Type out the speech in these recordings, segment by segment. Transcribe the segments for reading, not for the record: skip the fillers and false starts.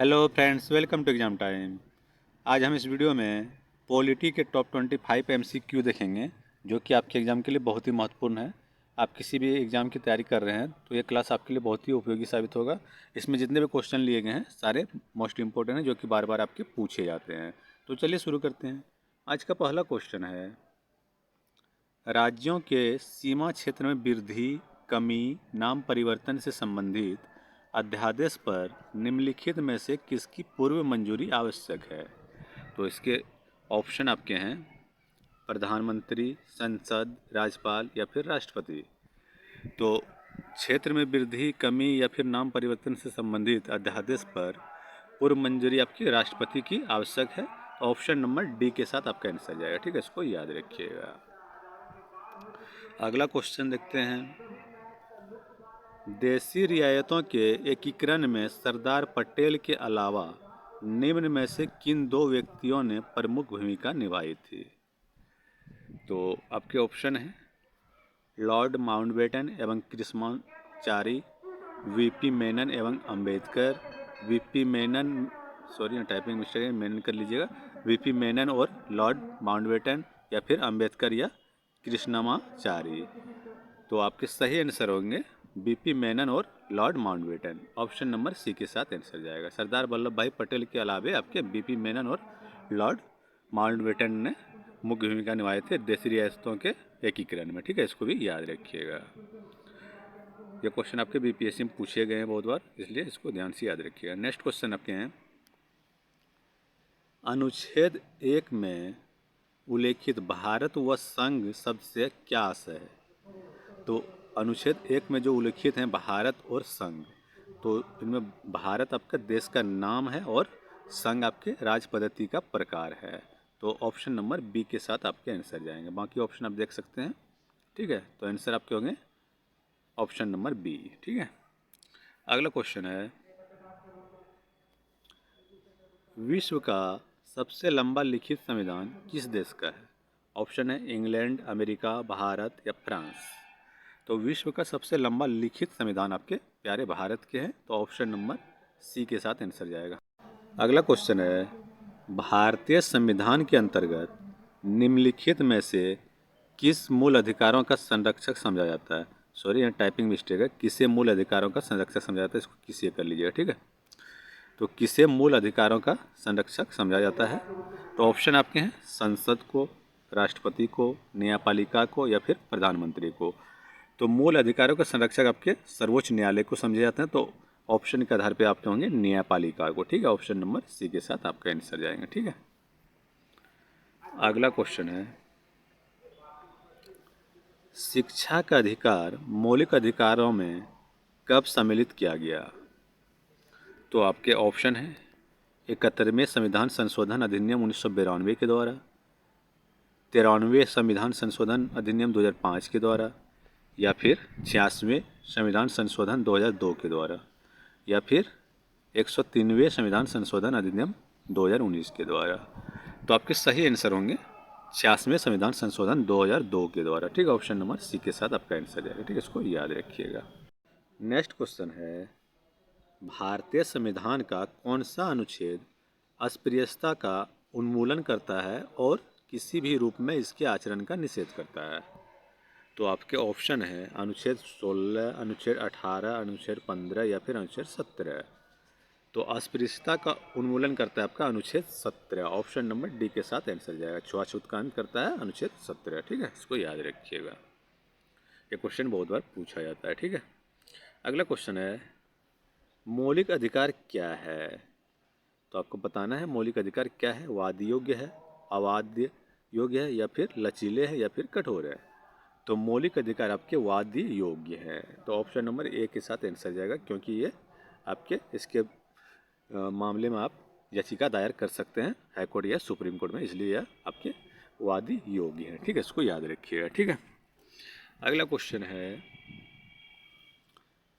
Hello friends, welcome to exam time. आज हम इस वीडियो में पॉलिटी के टॉप 25 एमसीक्यू देखेंगे, जो कि आपके एग्ज़ाम के लिए बहुत ही महत्वपूर्ण है। आप किसी भी एग्ज़ाम की तैयारी कर रहे हैं तो ये क्लास आपके लिए बहुत ही उपयोगी साबित होगा। इसमें जितने भी क्वेश्चन लिए गए हैं सारे मोस्ट इंपॉर्टेंट हैं, जो कि बार बार आपके पूछे जाते हैं। तो चलिए शुरू करते हैं। आज का पहला क्वेश्चन है, राज्यों के सीमा क्षेत्र में वृद्धि, कमी, नाम परिवर्तन से संबंधित अध्यादेश पर निम्नलिखित में से किसकी पूर्व मंजूरी आवश्यक है? तो इसके ऑप्शन आपके हैं, प्रधानमंत्री, संसद, राज्यपाल या फिर राष्ट्रपति। तो क्षेत्र में वृद्धि, कमी या फिर नाम परिवर्तन से संबंधित अध्यादेश पर पूर्व मंजूरी आपकी राष्ट्रपति की आवश्यक है। ऑप्शन नंबर डी के साथ आपका आंसर जाएगा। ठीक है, इसको याद रखिएगा। अगला क्वेश्चन देखते हैं, देशी रियायतों के एकीकरण में सरदार पटेल के अलावा निम्न में से किन दो व्यक्तियों ने प्रमुख भूमिका निभाई थी? तो आपके ऑप्शन हैं, लॉर्ड माउंटबेटन एवं कृष्णाचारी, वीपी मेनन एवं Ambedkar, VP Menon, sorry typing mistake है, मेनन कर लीजिएगा, वीपी मेनन और लॉर्ड माउंटबेटन, या फिर अंबेडकर या कृष्णमाचारी। तो आपके सही आंसर होंगे बीपी मेनन और Lord Mountbatten. Option number C के साथ आंसर जाएगा। सरदार वल्लभ भाई पटेल के अलावे आपके बीपी मेनन और लॉर्ड माउंटबेटन ने मुख्य भूमिका निभाए थे देशी रियासतों के एकीकरण में। ठीक है, इसको भी याद रखिएगा। ये क्वेश्चन आपके बीपीएससी में पूछे गए हैं बहुत बार, इसलिए इसको ध्यान से याद रखिएगा। नेक्स्ट क्वेश्चन आपके हैं, अनुच्छेद 1 में उल्लेखित भारत व संघ शब्द से क्या आशय है? तो अनुच्छेद 1 में जो उल्लेखित हैं भारत और संघ, तो इनमें भारत आपका देश का नाम है और संघ आपके राज पद्धति का प्रकार है। तो ऑप्शन नंबर बी के साथ आपके आंसर जाएंगे। बाकी ऑप्शन आप देख सकते हैं। ठीक है, तो आंसर आपके होंगे ऑप्शन नंबर बी। ठीक है, अगला क्वेश्चन है, विश्व का सबसे लंबा लिखित संविधान किस देश का है? ऑप्शन है इंग्लैंड, अमेरिका, भारत या फ्रांस। तो विश्व का सबसे लंबा लिखित संविधान आपके प्यारे भारत के हैं। तो ऑप्शन नंबर सी के साथ आंसर जाएगा। अगला क्वेश्चन है, भारतीय संविधान के अंतर्गत निम्नलिखित में से किस मूल अधिकारों का संरक्षक समझा जाता है? सॉरी, यहाँ टाइपिंग मिस्टेक है, किसे मूल अधिकारों का संरक्षक समझा जाता है, इसको किसी कर लीजिएगा। ठीक है, तो किसे मूल अधिकारों का संरक्षक समझा जाता है? तो ऑप्शन आपके हैं, संसद को, राष्ट्रपति को, न्यायपालिका को या फिर प्रधानमंत्री को। तो मूल अधिकारों का संरक्षक आपके सर्वोच्च न्यायालय को समझे जाते हैं। तो ऑप्शन के आधार पे आपके होंगे न्यायपालिका को। ठीक है, ऑप्शन नंबर सी के साथ आपका आंसर जाएंगे। ठीक है, अगला क्वेश्चन है, शिक्षा का अधिकार मौलिक अधिकारों में कब सम्मिलित किया गया? तो आपके ऑप्शन हैं, 71वें संविधान संशोधन अधिनियम 1992 के द्वारा, 93वें संविधान संशोधन अधिनियम 2005 के द्वारा, या फिर 86वें संविधान संशोधन 2002 के द्वारा, या फिर 103वें संविधान संशोधन अधिनियम 2019 के द्वारा। तो आपके सही आंसर होंगे 86वें संविधान संशोधन 2002 के द्वारा। ठीक है, ऑप्शन नंबर सी के साथ आपका आंसर जाएगा। ठीक है, इसको याद रखिएगा। नेक्स्ट क्वेश्चन है, भारतीय संविधान का कौन सा अनुच्छेद अस्पृश्यता का उन्मूलन करता है और किसी भी रूप में इसके आचरण का निषेध करता है? तो आपके ऑप्शन है अनुच्छेद 16, अनुच्छेद 18, अनुच्छेद 15 या फिर अनुच्छेद 17। तो अस्पृश्यता का उन्मूलन करता है आपका अनुच्छेद 17। ऑप्शन नंबर डी के साथ आंसर जाएगा। छुआछूत का अंत करता है अनुच्छेद 17। ठीक है, इसको याद रखिएगा, ये क्वेश्चन बहुत बार पूछा जाता है। ठीक है, अगला क्वेश्चन है, मौलिक अधिकार क्या है? तो आपको बताना है मौलिक अधिकार क्या है। वाद योग्य है, अवाद्य योग्य है, या फिर लचीले है, या फिर कठोर है। तो मौलिक अधिकार आपके वादी योग्य है। तो ऑप्शन नंबर ए के साथ आंसर जाएगा, क्योंकि ये आपके इसके मामले में आप याचिका दायर कर सकते हैं हाई कोर्ट या सुप्रीम कोर्ट में, इसलिए यह आपके वादी योग्य है। ठीक है, इसको याद रखिएगा। ठीक है, अगला क्वेश्चन है,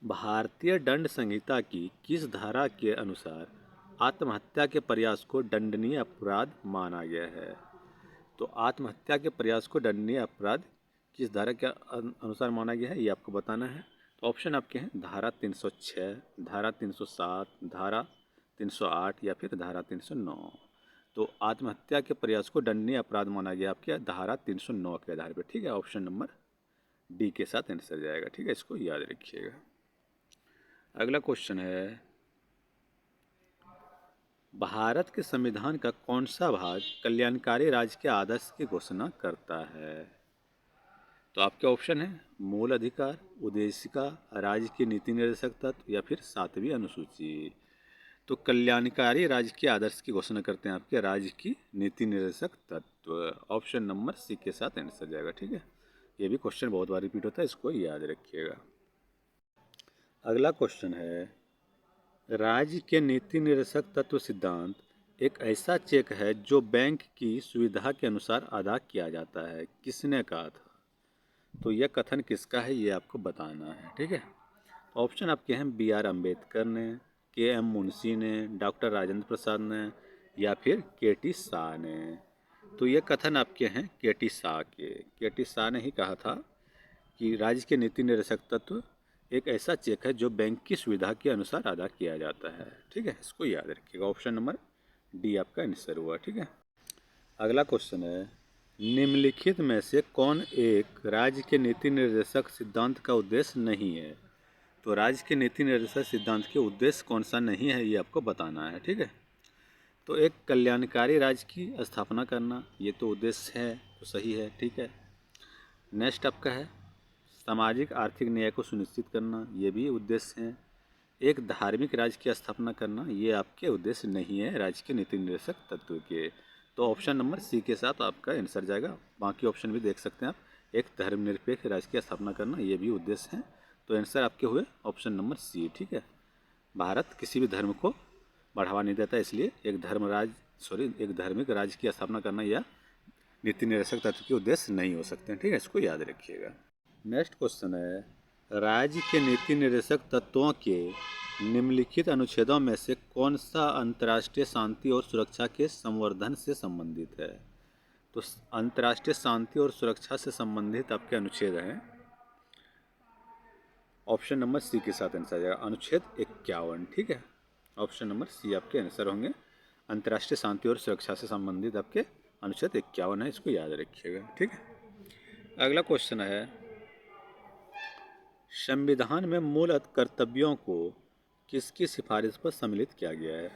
भारतीय दंड संहिता की किस धारा के अनुसार आत्महत्या के प्रयास को दंडनीय अपराध माना गया है? तो आत्महत्या के प्रयास को दंडनीय अपराध किस धारा के अनुसार माना गया है, ये आपको बताना है। तो ऑप्शन आपके हैं, धारा 306, धारा 307, धारा 308 या फिर धारा 309। तो आत्महत्या के प्रयास को दंडनीय अपराध माना गया आपके धारा 309 के आधार पर। ठीक है, ऑप्शन नंबर डी के साथ आंसर जाएगा। ठीक है, इसको याद रखिएगा। अगला क्वेश्चन है, भारत के संविधान का कौन सा भाग कल्याणकारी राज्य के आदर्श की घोषणा करता है? तो आपके ऑप्शन है मूल अधिकार, उद्देशिका, राज्य की नीति निर्देशक तत्व या फिर 7वीं अनुसूची। तो कल्याणकारी राज्य के आदर्श की घोषणा करते हैं आपके राज्य की नीति निर्देशक तत्व। ऑप्शन नंबर सी के साथ आंसर जाएगा। ठीक है, ये भी क्वेश्चन बहुत बार रिपीट होता है, इसको याद रखिएगा। अगला क्वेश्चन है, राज्य के नीति निर्देशक तत्व सिद्धांत एक ऐसा चेक है जो बैंक की सुविधा के अनुसार अदा किया जाता है, किसने कहा था? तो यह कथन किसका है, ये आपको बताना है। ठीक है, ऑप्शन आपके हैं बी आर अम्बेडकर ने, के एम मुंशी ने, डॉक्टर राजेंद्र प्रसाद ने या फिर के टी शाह ने। तो ये कथन आपके हैं के टी शाह के टी शाह ने ही कहा था कि राज्य के नीति निर्देशक तत्व एक ऐसा चेक है जो बैंक की सुविधा के अनुसार अदा किया जाता है। ठीक है, इसको याद रखिएगा। ऑप्शन नंबर डी आपका आंसर हुआ। ठीक है, अगला क्वेश्चन है, निम्नलिखित में से कौन एक राज्य के नीति निर्देशक सिद्धांत का उद्देश्य नहीं है? तो राज्य के नीति निर्देशक सिद्धांत के उद्देश्य कौन सा नहीं है, ये आपको बताना है। ठीक है, तो एक कल्याणकारी राज्य की स्थापना करना, ये तो उद्देश्य है, तो सही है। ठीक है, नेक्स्ट आपका है सामाजिक आर्थिक न्याय को सुनिश्चित करना, ये भी उद्देश्य है। एक धार्मिक राज्य की स्थापना करना, ये आपके उद्देश्य नहीं है राज्य के नीति निर्देशक तत्व के। तो ऑप्शन नंबर सी के साथ आपका आंसर जाएगा। बाकी ऑप्शन भी देख सकते हैं आप। एक धर्मनिरपेक्ष राज्य की स्थापना करना, ये भी उद्देश्य है। तो आंसर आपके हुए ऑप्शन नंबर सी। ठीक है, भारत किसी भी धर्म को बढ़ावा नहीं देता, इसलिए एक धार्मिक राज्य की स्थापना करना या नीति निर्देशक तत्व के उद्देश्य नहीं हो सकते हैं। ठीक है, इसको याद रखिएगा। नेक्स्ट क्वेश्चन है, राज्य के नीति निर्देशक तत्वों के निम्नलिखित अनुच्छेदों में से कौन सा अंतर्राष्ट्रीय शांति और सुरक्षा के संवर्धन से संबंधित है? तो अंतर्राष्ट्रीय शांति और सुरक्षा से संबंधित आपके अनुच्छेद हैं, ऑप्शन नंबर सी के साथ आंसर जाएगा, अनुच्छेद 51। ठीक है, ऑप्शन नंबर सी आपके आंसर होंगे। अंतर्राष्ट्रीय शांति और सुरक्षा से संबंधित आपके अनुच्छेद 51 है, इसको याद रखिएगा। ठीक है, अगला क्वेश्चन है, संविधान में मूल कर्तव्यों को किसकी सिफारिश पर सम्मिलित किया गया है?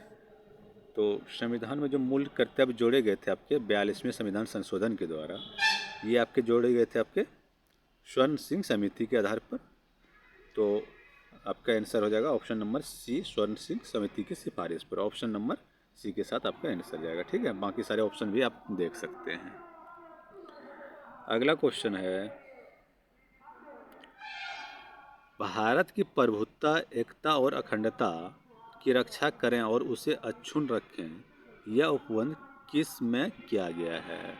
तो संविधान में जो मूल कर्तव्य जोड़े गए थे आपके 42वें संविधान संशोधन के द्वारा, ये आपके जोड़े गए थे आपके स्वर्ण सिंह समिति के आधार पर। तो आपका आंसर हो जाएगा ऑप्शन नंबर सी, स्वर्ण सिंह समिति की सिफारिश पर। ऑप्शन नंबर सी के साथ आपका आंसर जाएगा। ठीक है, बाकी सारे ऑप्शन भी आप देख सकते हैं। अगला क्वेश्चन है, भारत की प्रभुत्ता, एकता और अखंडता की रक्षा करें और उसे अक्षुण्ण रखें, यह उपबंध किस में किया गया है?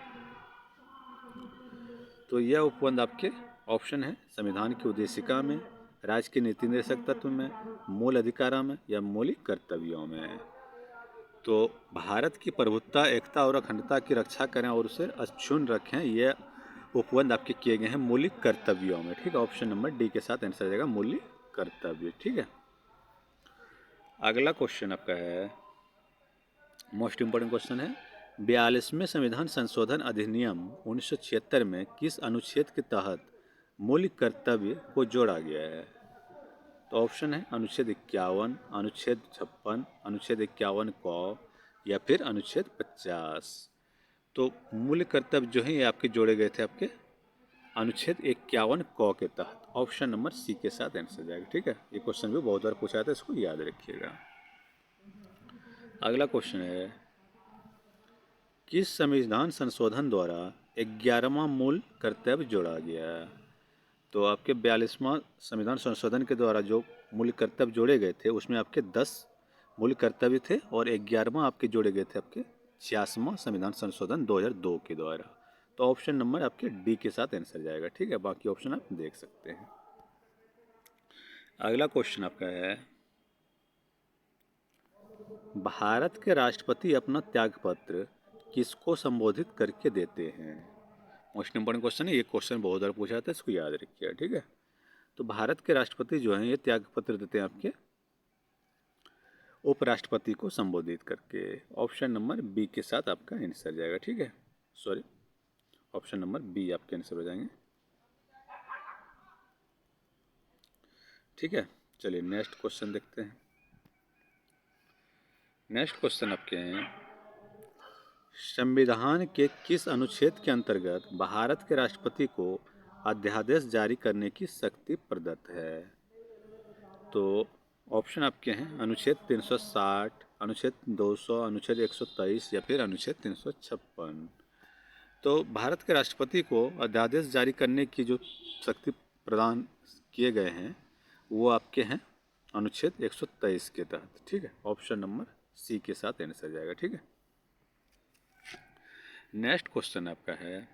तो यह उपबंध आपके ऑप्शन है संविधान की उद्देशिका में, राज्य के नीति निर्देशक तत्व में, मूल अधिकारों में या मौलिक कर्तव्यों में। तो भारत की प्रभुत्ता, एकता और अखंडता की रक्षा करें और उसे अक्षुण्ण रखें, यह उपबंध आपके किए गए हैं मौलिक कर्तव्यों में। ठीक है, ऑप्शन नंबर डी के साथ आंसर जाएगा मौलिक कर्तव्य। ठीक है, अगला क्वेश्चन आपका है मोस्ट इम्पोर्टेंट क्वेश्चन है, 42वें संविधान संशोधन अधिनियम 1976 में किस अनुच्छेद के तहत मौलिक कर्तव्य को जोड़ा गया है? तो ऑप्शन है अनुच्छेद 51, अनुच्छेद 56, अनुच्छेद 51 क या फिर अनुच्छेद 50। तो मूल कर्तव्य जो है ये आपके जोड़े गए थे आपके अनुच्छेद 51 क के तहत। ऑप्शन नंबर सी के साथ आंसर जाएगा। ठीक है, ये क्वेश्चन भी बहुत बार पूछा था, इसको याद रखिएगा। अगला क्वेश्चन है, किस संविधान संशोधन द्वारा 11वां मूल कर्तव्य जोड़ा गया? तो आपके 42वां संविधान संशोधन के द्वारा जो मूल कर्तव्य जोड़े गए थे उसमें आपके 10 मूल कर्तव्य थे और 11वां आपके जोड़े गए थे आपके 86वां संविधान संशोधन 2002 के द्वारा। तो ऑप्शन नंबर आपके डी के साथ आंसर जाएगा। ठीक है, बाकी ऑप्शन आप देख सकते हैं। अगला क्वेश्चन आपका है, भारत के राष्ट्रपति अपना त्यागपत्र किसको संबोधित करके देते हैं? मोस्ट इंपॉर्टेंट क्वेश्चन है, ये क्वेश्चन बहुत बार पूछा था, इसको याद रखिएगा। ठीक है, तो भारत के राष्ट्रपति जो हैं ये त्यागपत्र देते हैं आपके उपराष्ट्रपति को संबोधित करके। ऑप्शन नंबर बी के साथ आपका आंसर जाएगा, ठीक है। सॉरी, ऑप्शन नंबर बी आपके आंसर हो जाएंगे, ठीक है। चलिए नेक्स्ट क्वेश्चन देखते हैं। नेक्स्ट क्वेश्चन आपके हैं, संविधान के किस अनुच्छेद के अंतर्गत भारत के राष्ट्रपति को अध्यादेश जारी करने की शक्ति प्रदत्त है? तो ऑप्शन आपके हैं अनुच्छेद 360, अनुच्छेद 200, अनुच्छेद 123 या फिर अनुच्छेद 356। तो भारत के राष्ट्रपति को अध्यादेश जारी करने की जो शक्ति प्रदान किए गए हैं वो आपके हैं अनुच्छेद 123 के तहत, ठीक है। ऑप्शन नंबर सी के साथ आंसर जाएगा, ठीक है। नेक्स्ट क्वेश्चन आपका है,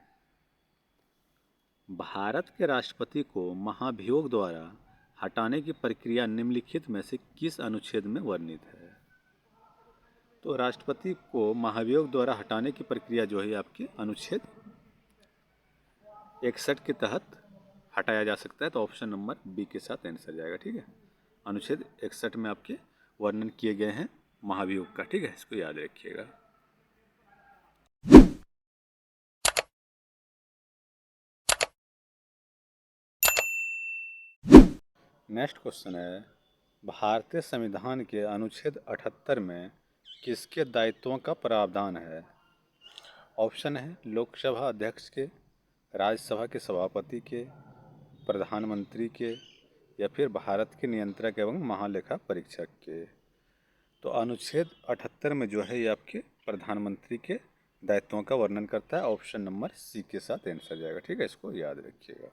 भारत के राष्ट्रपति को महाभियोग द्वारा हटाने की प्रक्रिया निम्नलिखित में से किस अनुच्छेद में वर्णित है? तो राष्ट्रपति को महाभियोग द्वारा हटाने की प्रक्रिया जो है आपके अनुच्छेद 61 के तहत हटाया जा सकता है। तो ऑप्शन नंबर बी के साथ आंसर जाएगा, ठीक है। अनुच्छेद 61 में आपके वर्णन किए गए हैं महाभियोग का, ठीक है, इसको याद रखिएगा। नेक्स्ट क्वेश्चन है, भारतीय संविधान के अनुच्छेद 78 में किसके दायित्वों का प्रावधान है? ऑप्शन है लोकसभा अध्यक्ष के, राज्यसभा के सभापति के, प्रधानमंत्री के या फिर भारत के नियंत्रक एवं महालेखा परीक्षक के। तो अनुच्छेद 78 में जो है ये आपके प्रधानमंत्री के दायित्वों का वर्णन करता है। ऑप्शन नंबर सी के साथ आंसर जाएगा, ठीक है, इसको याद रखिएगा।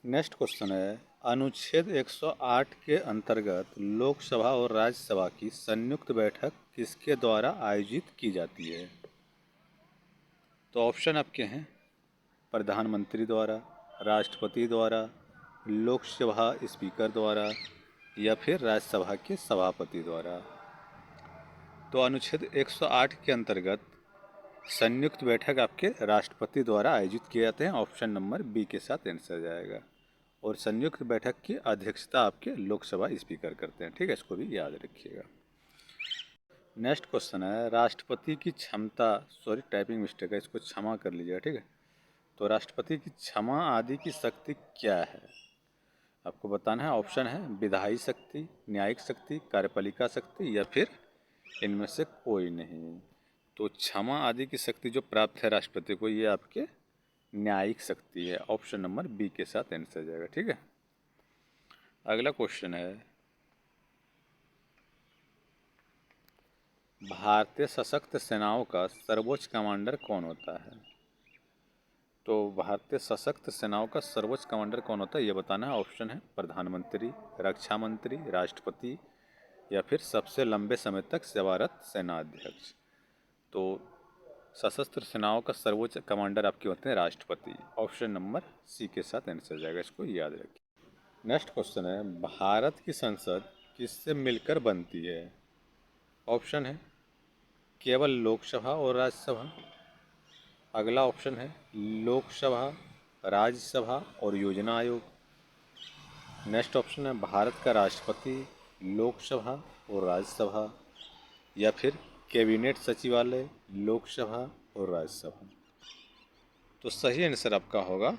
नेक्स्ट क्वेश्चन है, अनुच्छेद 108 के अंतर्गत लोकसभा और राज्यसभा की संयुक्त बैठक किसके द्वारा आयोजित की जाती है? तो ऑप्शन आपके हैं प्रधानमंत्री द्वारा, राष्ट्रपति द्वारा, लोकसभा स्पीकर द्वारा या फिर राज्यसभा के सभापति द्वारा। तो अनुच्छेद 108 के अंतर्गत संयुक्त बैठक आपके राष्ट्रपति द्वारा आयोजित किए जाते हैं। ऑप्शन नंबर बी के साथ आंसर जाएगा। और संयुक्त बैठक की अध्यक्षता आपके लोकसभा स्पीकर करते हैं, ठीक है, इसको भी याद रखिएगा। नेक्स्ट क्वेश्चन है, राष्ट्रपति की क्षमता, सॉरी टाइपिंग मिस्टेक है, इसको क्षमा कर लीजिएगा, ठीक है। तो राष्ट्रपति की क्षमा आदि की शक्ति क्या है आपको बताना है। ऑप्शन है विधायी शक्ति, न्यायिक शक्ति, कार्यपालिका शक्ति या फिर इनमें से कोई नहीं। तो क्षमा आदि की शक्ति जो प्राप्त है राष्ट्रपति को, ये आपके न्यायिक शक्ति है। ऑप्शन नंबर बी के साथ आंसर जाएगा, ठीक है। अगला क्वेश्चन है, भारतीय सशस्त्र सेनाओं का सर्वोच्च कमांडर कौन होता है? तो भारतीय सशस्त्र सेनाओं का सर्वोच्च कमांडर कौन होता है ये बताना है। ऑप्शन है प्रधानमंत्री, रक्षा मंत्री, राष्ट्रपति या फिर सबसे लंबे समय तक सेवारत सेनाध्यक्ष। तो सशस्त्र सेनाओं का सर्वोच्च कमांडर आपके होते हैं राष्ट्रपति। ऑप्शन नंबर सी के साथ आंसर जाएगा, इसको याद रखिए। नेक्स्ट क्वेश्चन है, भारत की संसद किससे मिलकर बनती है? ऑप्शन है केवल लोकसभा और राज्यसभा। अगला ऑप्शन है लोकसभा, राज्यसभा और योजना आयोग। नेक्स्ट ऑप्शन है भारत का राष्ट्रपति, लोकसभा और राज्यसभा या फिर कैबिनेट सचिवालय, लोकसभा और राज्यसभा। तो सही आंसर आपका होगा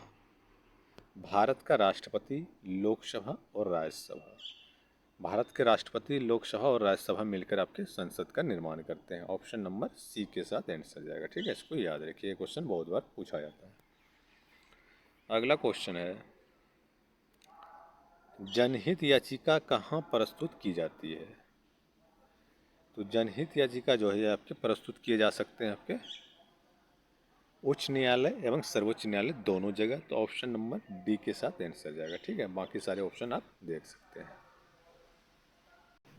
भारत का राष्ट्रपति, लोकसभा और राज्यसभा। भारत के राष्ट्रपति, लोकसभा और राज्यसभा मिलकर आपके संसद का निर्माण करते हैं। ऑप्शन नंबर सी के साथ आंसर जाएगा, ठीक है, इसको याद रखिए, ये क्वेश्चन बहुत बार पूछा जाता है। अगला क्वेश्चन है, जनहित याचिका कहाँ प्रस्तुत की जाती है? तो जनहित याचिका जो है आपके प्रस्तुत किए जा सकते हैं आपके उच्च न्यायालय एवं सर्वोच्च न्यायालय दोनों जगह। तो ऑप्शन नंबर डी के साथ आंसर जाएगा, ठीक है, बाकी सारे ऑप्शन आप देख सकते हैं।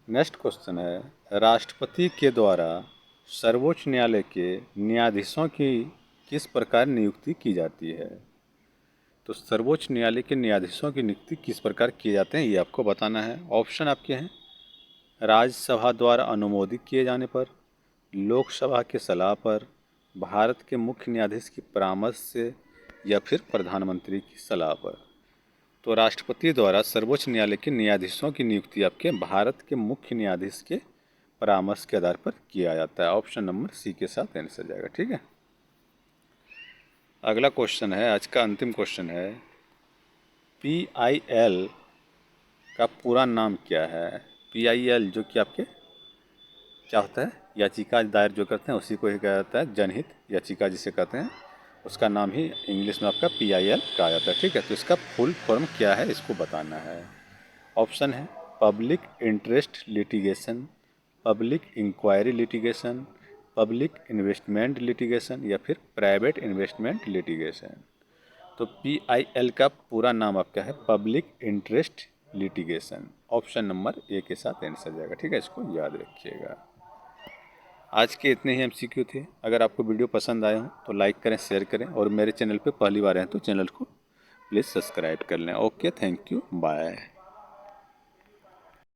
नेक्स्ट क्वेश्चन है, राष्ट्रपति के द्वारा सर्वोच्च न्यायालय के न्यायाधीशों की किस प्रकार नियुक्ति की जाती है? तो सर्वोच्च न्यायालय के न्यायाधीशों की नियुक्ति किस प्रकार किए जाते हैं ये आपको बताना है। ऑप्शन आपके हैं राज्यसभा द्वारा अनुमोदित किए जाने पर, लोकसभा के सलाह पर, भारत के मुख्य न्यायाधीश की परामर्श से या फिर प्रधानमंत्री की सलाह पर। तो राष्ट्रपति द्वारा सर्वोच्च न्यायालय के न्यायाधीशों की नियुक्ति आपके भारत के मुख्य न्यायाधीश के परामर्श के आधार पर किया जाता है। ऑप्शन नंबर सी के साथ आंसर जाएगा। ठीक है, अगला क्वेश्चन है, आज का अंतिम क्वेश्चन है, PIL का पूरा नाम क्या है? PIL जो कि आपके क्या होता है, याचिका दायर जो करते हैं उसी को ही कहा जाता है जनहित याचिका जिसे कहते हैं, उसका नाम ही इंग्लिश में आपका PIL कहा जाता है। ठीक है, तो इसका फुल फॉर्म क्या है इसको बताना है। ऑप्शन है public interest litigation, public inquiry litigation, public investment litigation या फिर प्राइवेट इन्वेस्टमेंट लिटिगेशन। तो PIL का पूरा नाम आपका है public interest litigation. Option number A के साथ आंसर जाएगा। ठीक है, इसको याद रखिएगा। आज के इतने ही MCQ थे। अगर आपको वीडियो पसंद आए हो तो लाइक करें, शेयर करें और मेरे चैनल पे पहली बार हैं तो चैनल को प्लीज़ सब्सक्राइब कर लें। Okay, thank you, bye.